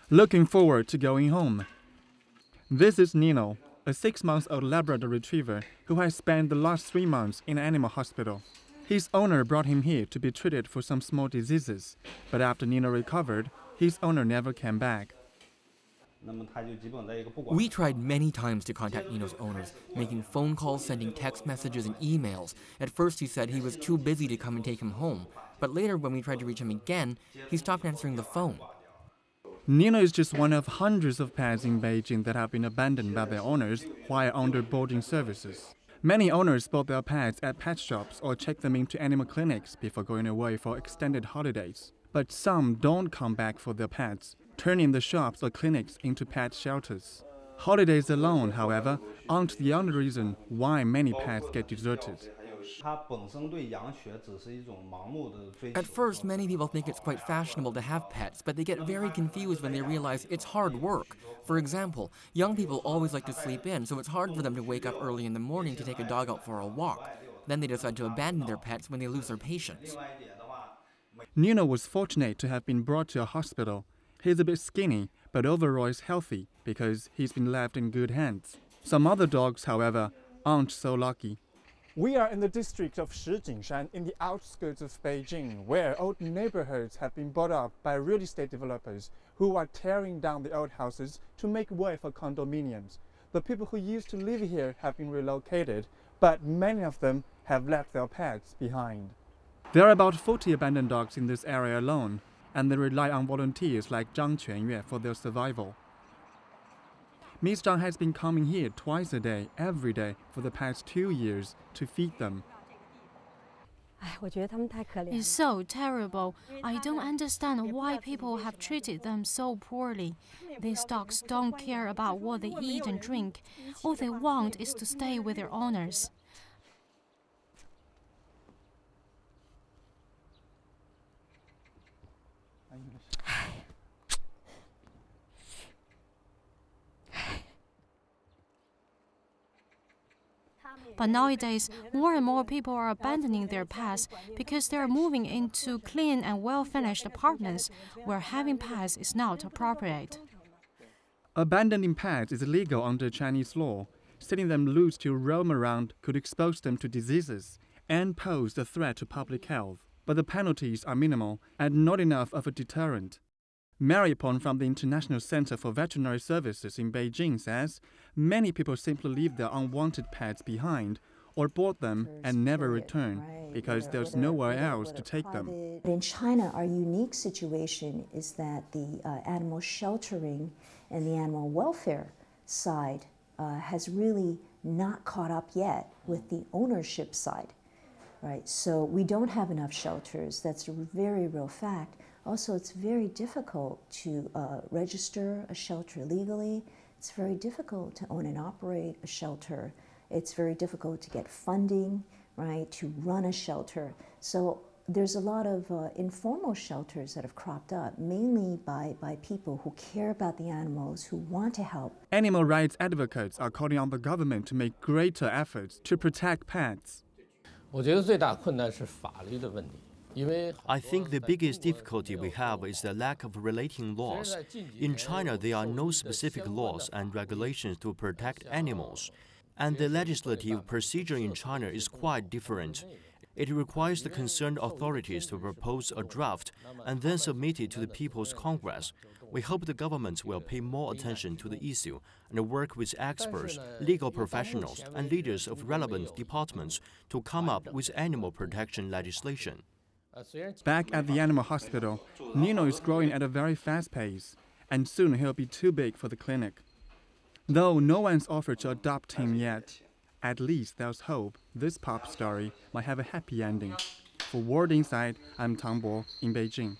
looking forward to going home. This is Nino, a 6-month-old Labrador retriever who has spent the last 3 months in an animal hospital. His owner brought him here to be treated for some small diseases, but after Nino recovered, his owner never came back. We tried many times to contact Nino's owners, making phone calls, sending text messages and emails. At first he said he was too busy to come and take him home, but later when we tried to reach him again, he stopped answering the phone. Nino is just one of hundreds of pets in Beijing that have been abandoned by their owners while under boarding services. Many owners bought their pets at pet shops or check them into animal clinics before going away for extended holidays. But some don't come back for their pets, turning the shops or clinics into pet shelters. Holidays alone, however, aren't the only reason why many pets get deserted. At first, many people think it's quite fashionable to have pets, but they get very confused when they realize it's hard work. For example, young people always like to sleep in, so it's hard for them to wake up early in the morning to take a dog out for a walk. Then they decide to abandon their pets when they lose their patience. Nino was fortunate to have been brought to a hospital. He's a bit skinny, but overall is healthy because he's been left in good hands. Some other dogs, however, aren't so lucky. We are in the district of Shijingshan in the outskirts of Beijing, where old neighborhoods have been bought up by real estate developers who are tearing down the old houses to make way for condominiums. The people who used to live here have been relocated, but many of them have left their pets behind. There are about 40 abandoned dogs in this area alone, and they rely on volunteers like Zhang Quanyue for their survival. Ms. Zhang has been coming here twice a day, every day, for the past 2 years to feed them. It's so terrible. I don't understand why people have treated them so poorly. These dogs don't care about what they eat and drink. All they want is to stay with their owners. But nowadays, more and more people are abandoning their pets because they are moving into clean and well-furnished apartments where having pets is not appropriate. Abandoning pets is illegal under Chinese law. Setting them loose to roam around could expose them to diseases and pose a threat to public health. But the penalties are minimal and not enough of a deterrent. Mary Pong from the International Center for Veterinary Services in Beijing says many people simply leave their unwanted pets behind or board them and never return because there's nowhere else to take them. In China, our unique situation is that the animal sheltering and the animal welfare side has really not caught up yet with the ownership side. Right, so we don't have enough shelters. That's a very real fact. Also, it's very difficult to register a shelter legally. It's very difficult to own and operate a shelter. It's very difficult to get funding, right, to run a shelter. So there's a lot of informal shelters that have cropped up, mainly by people who care about the animals, who want to help. Animal rights advocates are calling on the government to make greater efforts to protect pets. I think the biggest difficulty we have is the lack of relating laws. In China, there are no specific laws and regulations to protect animals, and the legislative procedure in China is quite different. It requires the concerned authorities to propose a draft and then submit it to the People's Congress. We hope the government will pay more attention to the issue and work with experts, legal professionals, and leaders of relevant departments to come up with animal protection legislation. Back at the animal hospital, Nino is growing at a very fast pace, and soon he'll be too big for the clinic. Though no one's offered to adopt him yet, at least there's hope this pop story might have a happy ending. For World Insight, I'm Tang Bo in Beijing.